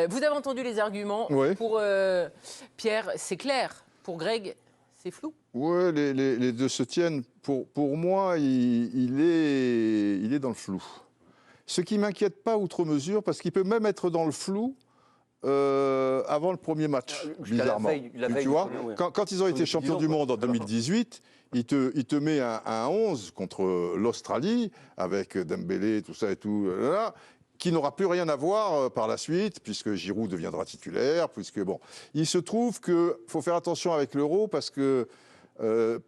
Vous avez entendu les arguments. Ouais. Pour Pierre, c'est clair. Pour Greg, c'est flou. Oui, les deux se tiennent. Pour moi, il est dans le flou. Ce qui ne m'inquiète pas outre mesure, parce qu'il peut même être dans le flou avant le premier match, bizarrement. Tu vois, quand ils ont été champions du monde en 2018, il te met un 11 contre l'Australie, avec Dembélé, tout ça et tout, qui n'aura plus rien à voir par la suite, puisque Giroud deviendra titulaire, puisque bon. Il se trouve qu'il faut faire attention avec l'Euro, parce que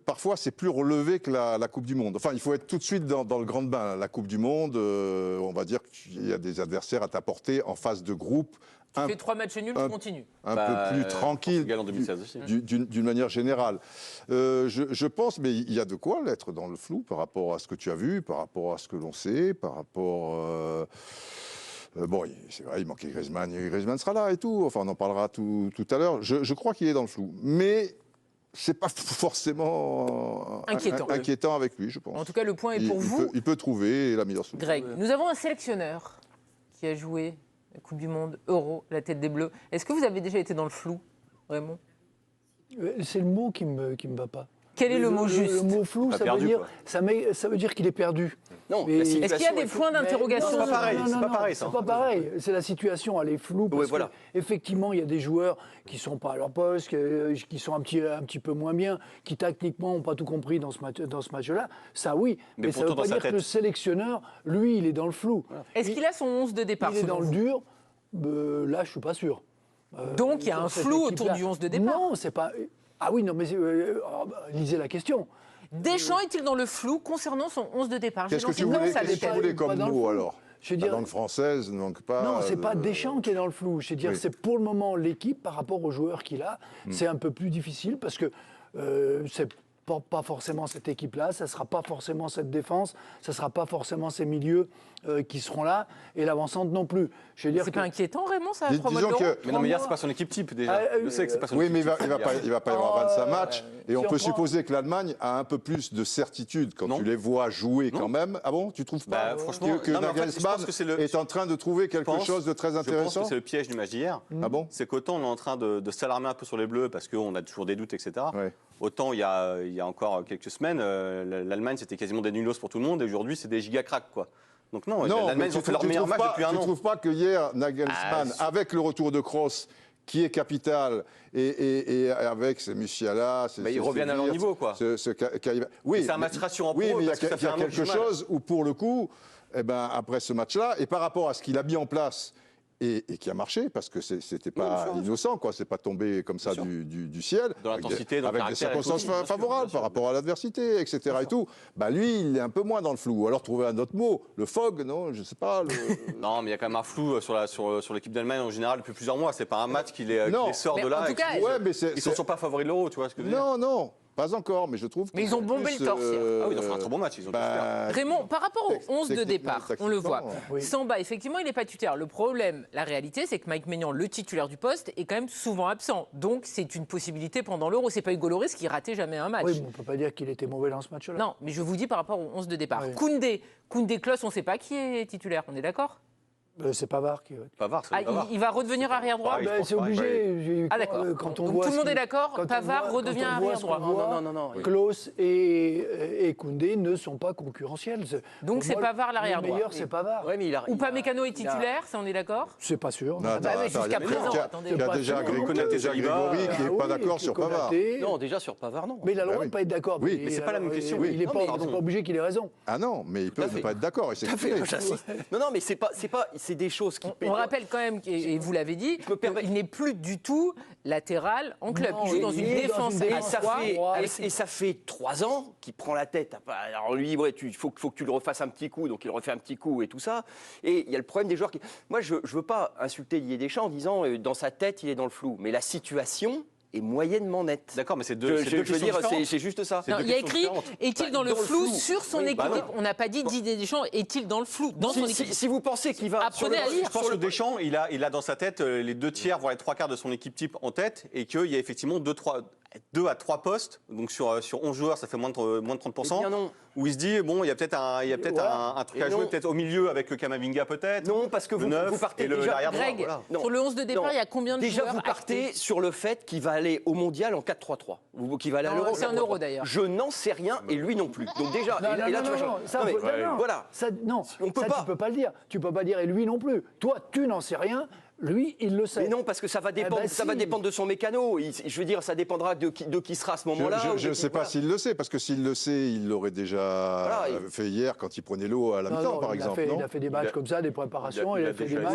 parfois, c'est plus relevé que la Coupe du Monde. Enfin, il faut être tout de suite dans le grand bain. La Coupe du Monde, on va dire qu'il y a des adversaires à t'apporter en phase de groupe. Tu fais 3 matchs nuls, tu continues. Un peu plus tranquille, Portugal en 2016 aussi. d'une manière générale. Je pense, mais il y a de quoi l'être dans le flou par rapport à ce que tu as vu, par rapport à ce que l'on sait, par rapport... bon, c'est vrai, il manquait Griezmann, et Griezmann sera là et tout. Enfin, on en parlera tout à l'heure. Je crois qu'il est dans le flou. Mais... c'est pas forcément inquiétant avec lui, je pense. En tout cas, le point est pour vous. Il peut trouver la meilleure solution. Greg, nous avons un sélectionneur qui a joué la Coupe du Monde, Euro, la tête des Bleus. Est-ce que vous avez déjà été dans le flou, Raymond? C'est le mot qui me va pas. Quel est le mot juste? Le mot flou, ça veut dire qu'il est perdu. Non, est-ce qu'il y a des points d'interrogation? C'est pas pareil, c'est pas pareil, ça. C'est pas pareil. C'est la situation, elle est floue. Parce qu'effectivement, il y a des joueurs qui sont pas à leur poste, qui sont un petit peu moins bien, qui tactiquement n'ont pas tout compris dans ce match-là. Ça, oui. Mais ça ne veut pas dire que le sélectionneur, lui, il est dans le flou. Est-ce qu'il a son 11 de départ? Il est dans le dur. Là, je suis pas sûr. Donc, il y a un flou autour du 11 de départ? Non, c'est pas... Ah oui, non, mais lisez la question. Deschamps est-il dans le flou concernant son 11 de départ? Qu'est-ce que tu voulais comme mot, alors? La langue française ne manque pas... Non, c'est pas Deschamps qui est dans le flou. Je veux dire, c'est pour le moment l'équipe, par rapport aux joueurs qu'il a, c'est un peu plus difficile, parce que c'est pas forcément cette équipe-là, ça ne sera pas forcément cette défense, ça ne sera pas forcément ces milieux qui seront là, et l'avant-centre non plus. C'est pas inquiétant, Raymond, ça, à 3 mois Mais non, mais hier, c'est pas son équipe type, déjà. Je sais que c'est pas son équipe type. Oui, mais il va pas y avoir 25 matchs, et on peut supposer que l'Allemagne a un peu plus de certitude quand tu les vois jouer quand même. Ah bon, tu trouves pas franchement, que Nagelsmann est en train de trouver quelque chose de très intéressant? Je pense que c'est le piège du match d'hier. Ah bon? C'est qu'autant on est en train de s'alarmer un peu sur les Bleus, parce qu'on a toujours des doutes, etc. Autant il y a encore quelques semaines, l'Allemagne c'était quasiment des nulos pour tout le monde, et aujourd'hui c'est des giga-cracks, quoi. Donc non, l'Allemagne ils ont fait leur meilleur match depuis un an. Tu ne trouves pas que hier, Nagelsmann, avec le retour de Kroos, qui est capital, et avec ces Musiala... ils reviennent à leur niveau, quoi. Oui, c'est un match rassurant pour eux. Oui, mais il y a quelque chose où, pour le coup, après ce match-là, et par rapport à ce qu'il a mis en place... Et qui a marché, parce que c'était pas innocent, quoi. C'est pas tombé comme ça du ciel. Dans l'intensité, avec des circonstances favorables par rapport à l'adversité, etc. et tout. Lui, il est un peu moins dans le flou. Alors, trouver un autre mot, le fog, non, je sais pas. Non, mais il y a quand même un flou sur l'équipe d'Allemagne en général depuis plusieurs mois. C'est pas un match qui les sort de là. En tout cas, ils sont pas favoris de l'Euro, tu vois ce que je veux dire? Non. Pas encore, mais je trouve. Mais ils ont bombé le torse hier. Ah oui, ils ont fait un très bon match. Raymond, par rapport au 11 de départ, on le voit. Samba, effectivement, il n'est pas titulaire. Le problème, la réalité, c'est que Mike Maignan, le titulaire du poste, est quand même souvent absent. Donc, c'est une possibilité pendant l'Euro. C'est pas Hugo Lloris qui ratait jamais un match. Oui, mais on peut pas dire qu'il était mauvais dans ce match-là. Non, mais je vous dis par rapport au 11 de départ. Koundé, Klose, on ne sait pas qui est titulaire. On est d'accord? C'est Pavard qui... Pavard, il va redevenir arrière droit? C'est obligé. Ah d'accord. Donc tout le monde est d'accord, Pavard redevient arrière droit. Non. Klose et Koundé ne sont pas concurrentiels. Donc c'est Pavard l'arrière droit. Le meilleur, c'est Pavard. Upamecano est titulaire, ça on est d'accord? C'est pas sûr. Jusqu'à présent, attendez. Il y a déjà Grégory qui n'est pas d'accord sur Pavard. Non, déjà sur Pavard, non. Mais il a le droit de ne pas être d'accord. Oui, mais c'est pas la même question. Il n'est pas obligé qu'il ait raison. Ah non, mais il peut ne pas être d'accord. Non, mais c'est des choses qui... On rappelle quand même, et vous l'avez dit, qu'il n'est plus du tout latéral en club. Il joue dans une défense à 3. Et ça fait 3 ans qu'il prend la tête. Alors lui, il faut que tu le refasses un petit coup, donc il refait un petit coup et tout ça. Et il y a le problème des joueurs qui... Moi, je ne veux pas insulter Didier Deschamps en disant dans sa tête, il est dans le flou. Mais la situation... est moyennement nette. D'accord, mais c'est deux questions. C'est juste ça. Non, il y a écrit, est-il dans le flou sur son équipe? On n'a pas dit Didier Deschamps, est-il dans le flou dans son équipe? Si vous pensez qu'il va... Apprenez à lire. Je pense que Deschamps, il a dans sa tête les 2 tiers, voire les 3 quarts de son équipe type en tête, et qu'il y a effectivement 2 à 3 postes, donc sur 11 joueurs, ça fait moins de 30%. Eh bien non. Où il se dit, bon, il y a peut-être un truc à jouer, peut-être au milieu avec le Kamavinga, peut-être. Non, parce que vous partez et déjà. Greg, voilà. sur le 11 de départ, il y a combien de déjà, joueurs vous partez actés sur le fait qu'il va aller au mondial en 4-3-3, ou qu'il va aller à l'Euro. C'est un Euro d'ailleurs. Je n'en sais rien et lui non plus. Donc déjà, et là tu vas changer. Ça, Non, mais voilà. Ça, non, on peut ça, pas. Tu peux pas le dire. Tu peux pas dire et lui non plus. Toi, tu n'en sais rien. Lui, il le sait. Mais non, parce que ça va dépendre, ben ça va si. dépendre de son mécano. Je veux dire, ça dépendra de qui sera à ce moment-là. Je ne sais pas s'il le sait, parce que s'il le sait, il l'aurait déjà fait hier quand il prenait l'eau à la mi-temps, par exemple. Il a fait des matchs comme ça, des préparations, il a fait des matchs.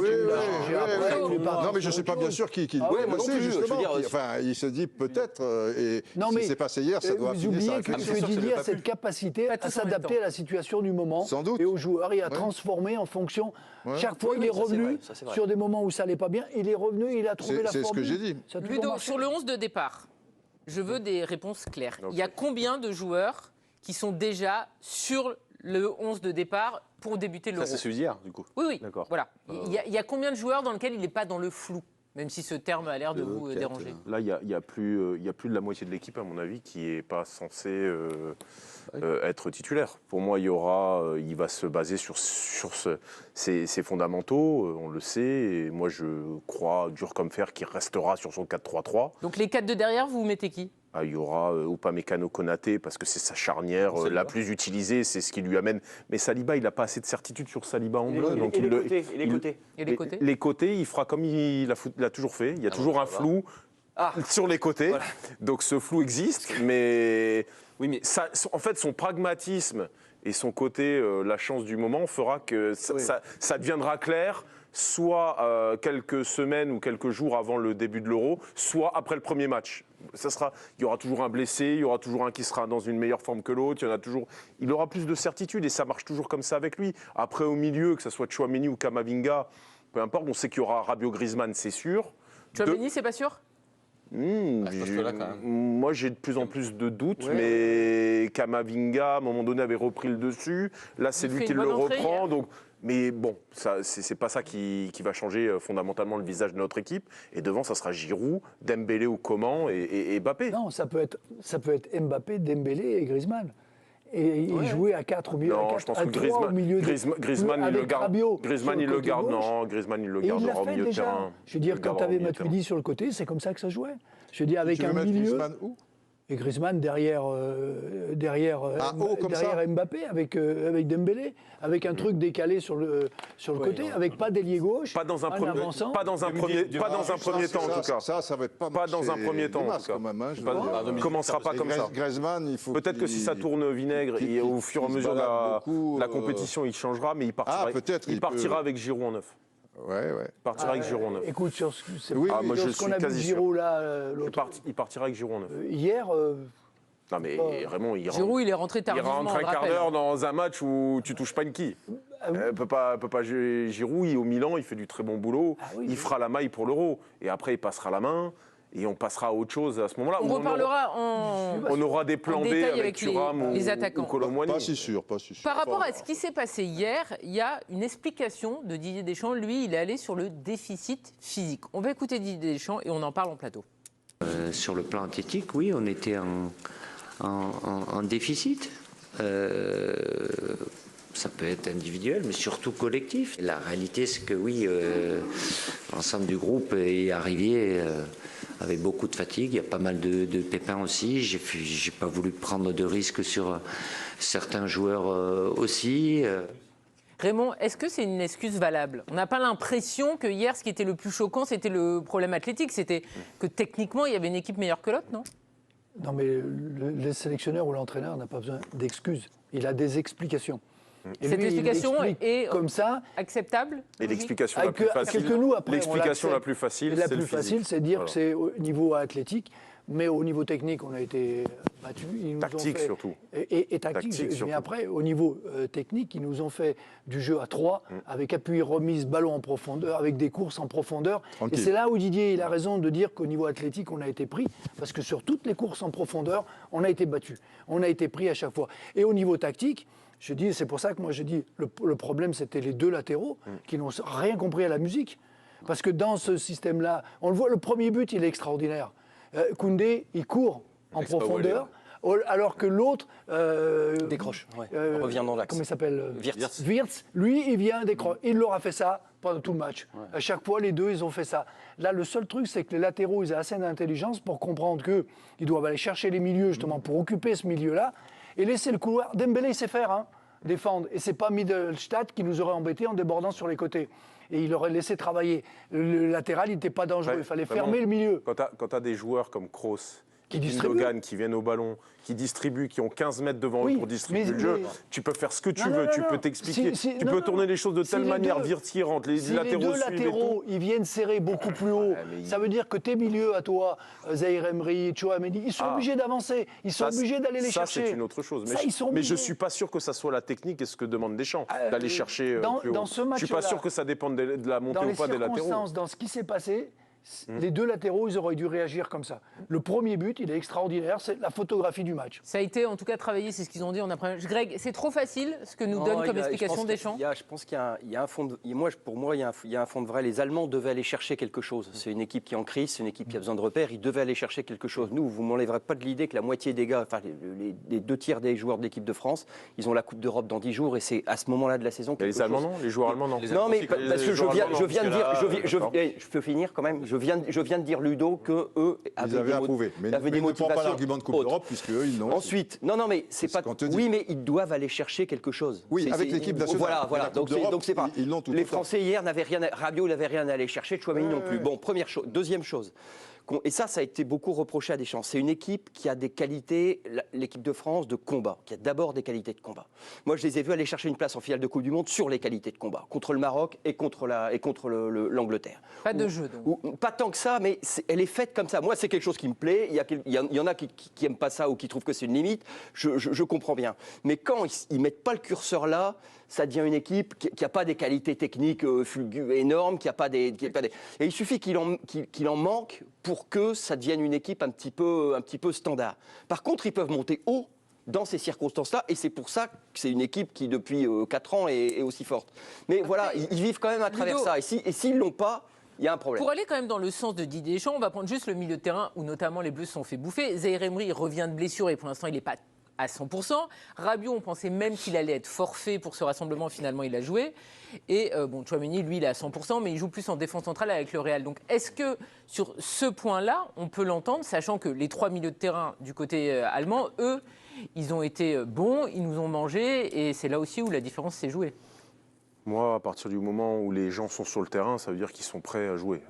Non, mais je ne sais pas bien sûr qu'il le sait, justement. Enfin, il se dit peut-être, et ce qui s'est passé hier, ça doit affiner sa réflexion. Vous oubliez que Didier a cette capacité à s'adapter à la situation du moment et aux joueurs et à transformer en fonction. Chaque fois, il est revenu sur des moments où ça n'allait pas bien, il est revenu, il a trouvé la formule. C'est ce que j'ai dit. Ludo, sur le 11 de départ, je veux des réponses claires. Il y a combien de joueurs qui sont déjà sur le 11 de départ pour débuter l'Euro? Ça, c'est celui d'hier, du coup. Oui. D'accord. Voilà. Il y a combien de joueurs dans lesquels il n'est pas dans le flou? Même si ce terme a l'air de vous déranger. Là, il y a plus de la moitié de l'équipe, à mon avis, qui n'est pas censée être titulaire. Pour moi, il va se baser sur ses fondamentaux, on le sait. Et moi, je crois, dur comme fer, qu'il restera sur son 4-3-3. Donc les 4 de derrière, vous mettez qui? Il y aura Upamecano Konaté, parce que c'est sa charnière la plus utilisée, c'est ce qui lui amène. Mais Saliba, il n'a pas assez de certitude sur Saliba en bleu. Et les côtés. Les côtés, il fera comme il a toujours fait. Il y a toujours un flou sur les côtés. Voilà. Donc ce flou existe, mais en fait, son pragmatisme et son côté la chance du moment fera que ça deviendra clair, soit quelques semaines ou quelques jours avant le début de l'Euro, soit après le premier match. Il y aura toujours un blessé, il y aura toujours un qui sera dans une meilleure forme que l'autre, il aura plus de certitude et ça marche toujours comme ça avec lui. Après, au milieu, que ce soit Tchouaméni ou Kamavinga, peu importe, on sait qu'il y aura Rabiot, Griezmann, c'est sûr. Tchouaméni, c'est pas sûr? Moi, j'ai de plus en plus de doutes, mais Kamavinga, à un moment donné, avait repris le dessus. Là, c'est lui qui le reprend. Donc, mais bon, c'est pas ça qui va changer fondamentalement le visage de notre équipe. Et devant, ça sera Giroud, Dembélé ou Coman et Mbappé. Non, ça peut être Mbappé, Dembélé et Griezmann. Et jouer à 4 au milieu, non, à 4, je pense à que 3 au milieu Griezmann, il le garde. Griezmann, il le garde. Non, Griezmann, il le gardera au milieu de terrain. Je veux dire, quand tu avais Matuidi sur le côté, c'est comme ça que ça jouait. Je veux dire, avec un milieu. Griezmann où? Et Griezmann derrière Mbappé avec Dembélé, avec un truc décalé sur le côté, avec pas d'ailier gauche. Pas dans un premier temps en tout cas. Ça va être pas dans un premier temps en tout cas. Il commencera pas comme ça. Griezmann, il faut. Peut-être que si ça tourne vinaigre et au fur et à mesure de la compétition, il changera, mais il partira avec Giroud en neuf. Ouais. Il partira avec Giroud en neuf. Écoute, sur ce qu'on a vu Giroud là, il partira avec Giroud en neuf. Hier. Non mais Raymond, Giroud, il est rentré tardivement. Il rentre un quart d'heure dans un match où tu touches pas une quille. Peut pas jouer Giroud. Au Milan, il fait du très bon boulot. Il fera la maille pour l'Euro et après il passera la main. Et on passera à autre chose à ce moment-là. On reparlera on aura des plans B avec Thuram les attaquants. ou Colomboigny. Pas si sûr. Par rapport à ce qui s'est passé hier, il y a une explication de Didier Deschamps. Lui, il est allé sur le déficit physique. On va écouter Didier Deschamps et on en parle en plateau. Sur le plan athlétique, oui, on était en déficit. Ça peut être individuel, mais surtout collectif. La réalité, c'est que oui, l'ensemble du groupe est arrivé avec beaucoup de fatigue. Il y a pas mal de pépins aussi. J'ai pas voulu prendre de risques sur certains joueurs aussi. Raymond, est-ce que c'est une excuse valable? On n'a pas l'impression que hier, ce qui était le plus choquant, c'était le problème athlétique. C'était que techniquement, il y avait une équipe meilleure que l'autre, non? Non, mais le sélectionneur ou l'entraîneur n'a pas besoin d'excuses. Il a des explications. Et cette explication est comme ça, acceptable? Et l'explication la plus facile, c'est de dire que c'est au niveau athlétique, mais au niveau technique, on a été battus. Tactique surtout. Et tactique, mais après, au niveau technique, ils nous ont fait du jeu à 3, avec appui, remise, ballon en profondeur, avec des courses en profondeur. Tranquille. Et c'est là où Didier il a raison de dire qu'au niveau athlétique, on a été pris, parce que sur toutes les courses en profondeur, on a été battus. On a été pris à chaque fois. Et au niveau tactique, je dis, c'est pour ça que moi je dis, le problème c'était les deux latéraux qui n'ont rien compris à la musique. Parce que dans ce système-là, on le voit, le premier but il est extraordinaire. Koundé, il court en profondeur. Alors que l'autre décroche, revient dans l'axe. Comment il s'appelle? Wirtz. Lui, il vient décrocher. Il leur a fait ça pendant tout le match. Ouais. À chaque fois, les deux, ils ont fait ça. Là, le seul truc, c'est que les latéraux, ils ont assez d'intelligence pour comprendre qu'ils doivent aller chercher les milieux, justement, pour occuper ce milieu-là et laisser le couloir. Dembélé, il sait faire, défendre. Et c'est pas Mittelstadt qui nous aurait embêtés en débordant sur les côtés. Et il aurait laissé travailler. Le latéral, il n'était pas dangereux. Il fallait fermer le milieu. Quand tu as des joueurs comme Kroos, Gundogan, qui viennent au ballon, qui distribuent, qui ont 15 mètres devant eux pour distribuer le jeu, tu peux faire ce que tu veux, tu peux t'expliquer, tu peux tourner les choses de telle manière, Wirtz rentre, les latéraux suivent. Les deux latéraux, ils viennent serrer beaucoup plus haut. Ça veut dire que tes milieux à toi, Zaïre Emery, Tchouaméni, ils sont obligés d'avancer, ils sont obligés d'aller les chercher. Ça, c'est une autre chose. Mais je ne suis pas sûr que ça soit la technique et ce que demande Deschamps, d'aller chercher plus haut. Je ne suis pas sûr que ça dépende de la montée ou pas des latéraux. Dans ce qui s'est passé, les deux latéraux, ils auraient dû réagir comme ça. Le premier but, il est extraordinaire, c'est la photographie du match. Ça a été en tout cas travaillé, c'est ce qu'ils ont dit en après. Greg, c'est trop facile ce que nous donne comme explication Deschamps. Je pense qu'il y a un fond de... Pour moi, il y a un fond de vrai. Les Allemands devaient aller chercher quelque chose. C'est une équipe qui est en crise, c'est une équipe qui a besoin de repères. Ils devaient aller chercher quelque chose. Nous, vous ne m'enlèverez pas de l'idée que la moitié des gars, enfin les 2 tiers des joueurs de l'équipe de France, ils ont la Coupe d'Europe dans 10 jours et c'est à ce moment-là de la saison. Les Allemands non, les joueurs allemands non. Non, mais parce que je viens de dire, je peux finir quand même. Je viens de dire Ludo que eux avaient approuvé. Mais des motivations. Pas l'argument de Coupe d'Europe puisque eux ils n'ont. Ensuite, non, mais c'est pas. Oui, mais ils doivent aller chercher quelque chose. Oui, avec l'équipe nationale. Voilà. Donc c'est pas. Les Français hier n'avaient rien. Rabiot n'avait rien à aller chercher. Tchouaméni non plus. Bon, première chose. Deuxième chose. Et ça a été beaucoup reproché à Deschamps. C'est une équipe qui a des qualités, l'équipe de France, de combat, qui a d'abord des qualités de combat. Moi, je les ai vus aller chercher une place en finale de Coupe du Monde sur les qualités de combat, contre le Maroc et contre l'Angleterre. Pas de jeu, donc. Pas tant que ça, mais elle est faite comme ça. Moi, c'est quelque chose qui me plaît. Il y en a qui n'aiment pas ça ou qui trouvent que c'est une limite. Je comprends bien. Mais quand ils ne mettent pas le curseur là, ça devient une équipe qui n'a pas des qualités techniques énormes, qui a pas des... Et il suffit qu'il en manque pour que ça devienne une équipe un petit peu standard. Par contre, ils peuvent monter haut dans ces circonstances-là, et c'est pour ça que c'est une équipe qui, depuis 4 ans, est aussi forte. Mais voilà, ils vivent quand même à travers ça. Et s'ils ne l'ont pas, il y a un problème. Pour aller quand même dans le sens de Didier Deschamps, on va prendre juste le milieu de terrain où notamment les Bleus se sont fait bouffer. Zaïre Emery revient de blessure et pour l'instant, il n'est pas à 100%. Rabiot, on pensait même qu'il allait être forfait pour ce rassemblement. Finalement, il a joué. Et Tchouaméni, lui, il est à 100%, mais il joue plus en défense centrale avec le Real. Donc, est-ce que sur ce point-là, on peut l'entendre, sachant que les 3 milieux de terrain du côté allemand, eux, ils ont été bons, ils nous ont mangé, et c'est là aussi où la différence s'est jouée. Moi, à partir du moment où les gens sont sur le terrain, ça veut dire qu'ils sont prêts à jouer.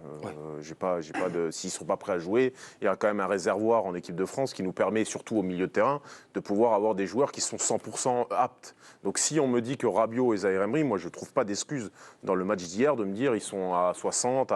S'ils ne sont pas prêts à jouer, il y a quand même un réservoir en équipe de France qui nous permet, surtout au milieu de terrain, de pouvoir avoir des joueurs qui sont 100% aptes. Donc si on me dit que Rabiot et Zaïre Emery, moi je ne trouve pas d'excuse dans le match d'hier de me dire ils sont à 60,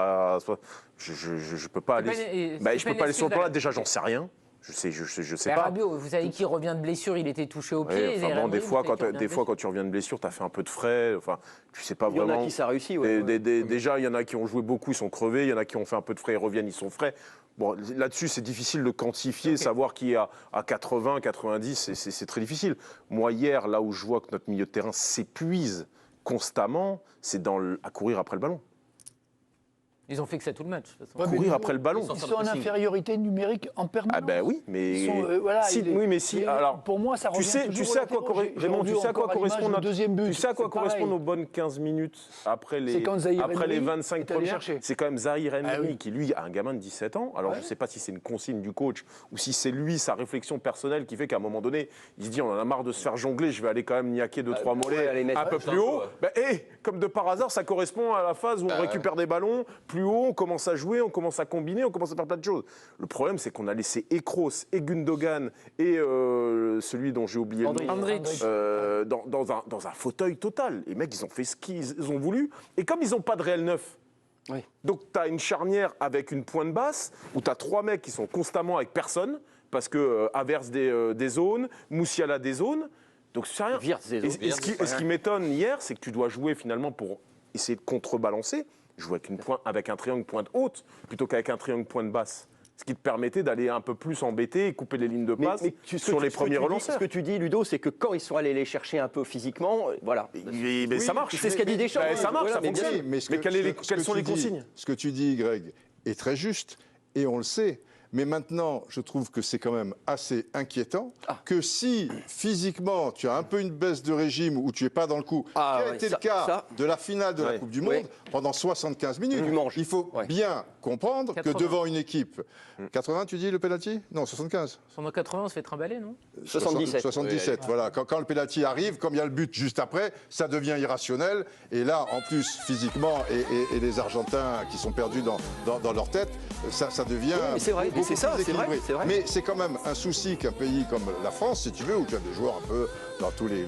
je peux pas aller. Je peux pas aller sur le plan. Déjà, j'en sais rien. Je sais pas. Rabiot, vous savez qu'il revient de blessure, il était touché au pied. Des fois, quand tu reviens de blessure, tu as fait un peu de frais. Enfin, tu sais pas vraiment. Il y en a qui ça réussit. Déjà, il y en a qui ont joué beaucoup, ils sont crevés. Il y en a qui ont fait un peu de frais, ils reviennent, ils sont frais. Bon, là-dessus, c'est difficile de quantifier, savoir qui est à 80, 90, c'est très difficile. Moi, hier, là où je vois que notre milieu de terrain s'épuise constamment, c'est à courir après le ballon. Ils ont fait que ça tout le match. De toute façon. Courir après le ballon. Ils sont en infériorité numérique en permanence. Ah ben oui, mais alors pour moi ça revient tu sais à quoi correspond notre deuxième but. Tu sais à quoi correspondent nos bonnes 15 minutes après les 25 premières. C'est quand même Zaïre Emery qui lui a un gamin de 17 ans. Alors je sais pas si c'est une consigne du coach ou si c'est lui sa réflexion personnelle qui fait qu'à un moment donné, il se dit on en a marre de se faire jongler, je vais aller quand même niaquer 2-3 mollets un peu plus haut. Comme de par hasard, ça correspond à la phase où on récupère des ballons plus haut, on commence à jouer, on commence à combiner, on commence à faire plein de choses. Le problème, c'est qu'on a laissé et Kroos, et Gundogan, et celui dont j'ai oublié le nom, dans un fauteuil total. Les mecs, ils ont fait ce qu'ils ont voulu. Et comme ils n'ont pas de réel neuf, donc tu as une charnière avec une pointe basse, où tu as 3 mecs qui sont constamment avec personne, parce que Havertz des zones, Moussiala des zones. Donc c'est rien. Et ce qui m'étonne hier, c'est que tu dois jouer finalement pour essayer de contrebalancer. Jouer avec un triangle pointe haute plutôt qu'avec un triangle pointe basse. Ce qui te permettait d'aller un peu plus embêter et couper les lignes de passe sur les premiers relanceurs. Ce que tu dis, Ludo, c'est que quand ils sont allés les chercher un peu physiquement, voilà. Mais ça marche. C'est ce qu'a dit Deschamps. Ça marche, ça fonctionne. Mais quelles sont les consignes ? Ce que tu dis, Greg, est très juste. Et on le sait. Mais maintenant, je trouve que c'est quand même assez inquiétant que si physiquement tu as un peu une baisse de régime ou tu n'es pas dans le coup, qui a été le cas de la finale de la Coupe du Monde pendant 75 minutes, il faut bien comprendre 80. que devant une équipe... 80, tu dis le penalty? Non, 75. Pendant 80, on se fait trimballer, non? 77. 77, voilà. Quand le penalty arrive, comme il y a le but juste après, ça devient irrationnel. Et là, en plus, physiquement, et les Argentins qui sont perdus dans leur tête, ça devient... Oui, c'est vrai, c'est ça, c'est vrai. Mais c'est quand même un souci qu'un pays comme la France, si tu veux, où tu as des joueurs un peu dans tous les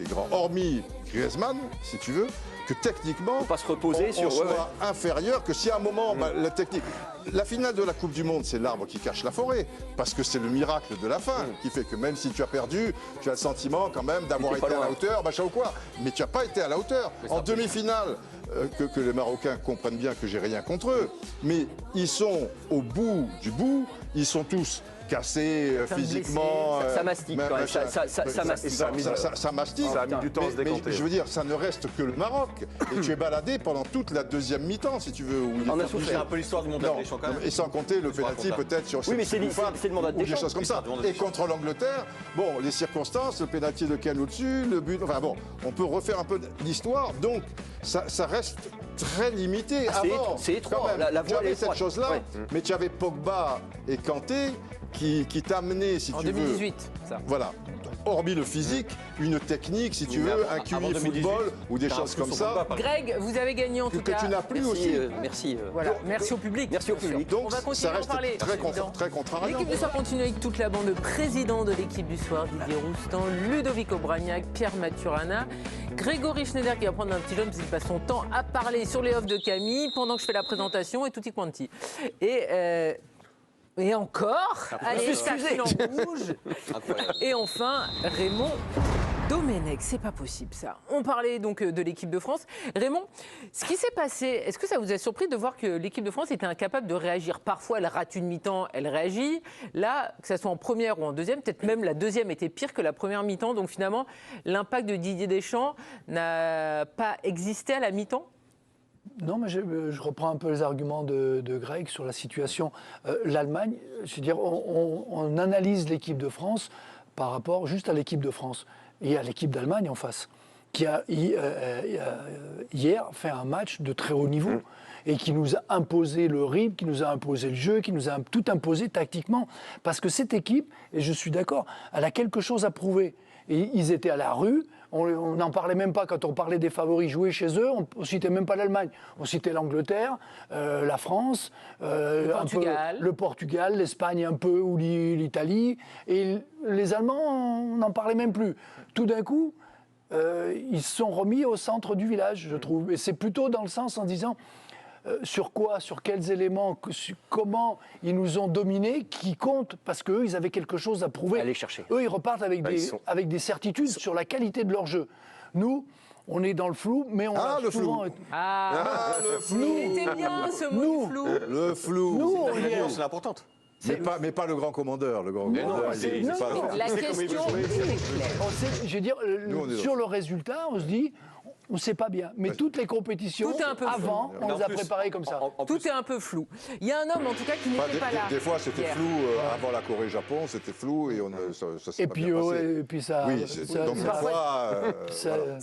grands, hormis Griezmann, si tu veux, que techniquement, faut pas se reposer on soit inférieur, que si à un moment, la technique... La finale de la Coupe du Monde, c'est l'arbre qui cache la forêt, parce que c'est le miracle de la fin qui fait que même si tu as perdu, tu as le sentiment quand même d'avoir été à la hauteur, machin ou quoi. Mais tu n'as pas été à la hauteur. En demi-finale, que les Marocains comprennent bien que j'ai rien contre eux, mais ils sont au bout du bout, ils sont tous cassé physiquement. Ça mastique quand même. Ça mastique. Ça mastique. Ça a mis du temps à se décanter. Mais je veux dire, ça ne reste que le Maroc. Et tu es baladé pendant toute la deuxième mi-temps, si tu veux. On a souffert. C'est un peu l'histoire du mondial des champs quand même. Et sans compter le penalty peut-être sur oui, mais c'est le mandat des choses comme ça. Et contre l'Angleterre, bon, les circonstances, le penalty de Kane au-dessus, le but, enfin bon, on peut refaire un peu l'histoire. Donc, ça reste très limité. Avant, c'est étroit. La tu avais cette chose-là, mais tu avais Pogba et Kanté qui t'a amené, si tu veux... En 2018, ça. Voilà. Hormis le physique, une technique, si tu veux, un QI football ou des choses comme ça. Greg, vous avez gagné en tout cas. Que tu n'as plus aussi. Merci. Voilà, merci au public. Merci au public. Donc, on va continuer ça à en reste parler. très contrariant. L'équipe du soir continue avec toute la bande de présidents de l'équipe du soir, Didier Roustan, Ludovic Obraniak, Pierre Maturana, Grégory Schneider qui va prendre un petit jaune parce qu'il passe son temps à parler sur les offres de Camille pendant que je fais la présentation et tutti quanti. Et encore, allez, ça file en rouge. Et enfin, Raymond Domenech, c'est pas possible ça. On parlait donc de l'équipe de France. Raymond, ce qui s'est passé, est-ce que ça vous a surpris de voir que l'équipe de France était incapable de réagir? Parfois, elle rate une mi-temps, elle réagit. Là, que ça soit en première ou en deuxième, peut-être même la deuxième était pire que la première mi-temps. Donc finalement, l'impact de Didier Deschamps n'a pas existé à la mi-temps? Non, mais je reprends un peu les arguments de Greg sur la situation. L'Allemagne, je veux dire, on analyse l'équipe de France par rapport juste à l'équipe de France. Il y a l'équipe d'Allemagne en face, qui a hier fait un match de très haut niveau et qui nous a imposé le rythme, qui nous a imposé le jeu, qui nous a tout imposé tactiquement. Parce que cette équipe, et je suis d'accord, elle a quelque chose à prouver. Et ils étaient à la rue. On n'en parlait même pas quand on parlait des favoris joués chez eux. On ne citait même pas l'Allemagne. On citait l'Angleterre, la France, le Portugal, l'Espagne un peu ou l'Italie. Et les Allemands, on n'en parlait même plus. Tout d'un coup, ils se sont remis au centre du village, je trouve. Et c'est plutôt dans le sens en disant... sur quoi, sur quels éléments, comment ils nous ont dominés, qui compte, parce qu'eux, ils avaient quelque chose à prouver. Allez chercher. Eux, ils repartent avec des certitudes sur la qualité de leur jeu. Nous, on est dans le flou, mais on a le souvent... flou. Le flou. C'était bien ce mot, flou. Le flou. Nous, C'est importante. Mais pas le grand commandeur. Le grand commandeur, il n'est pas là. La question est claire. Je veux dire, sur le résultat, on se dit... On ne sait pas bien, mais toutes les compétitions, avant, on les a préparées comme ça. Tout est un peu flou. Il y a un homme, en tout cas, qui n'était pas là. Des fois, c'était flou. Avant la Corée-Japon, c'était flou et ça s'est pas bien passé. Et puis ça... Oui, donc des fois...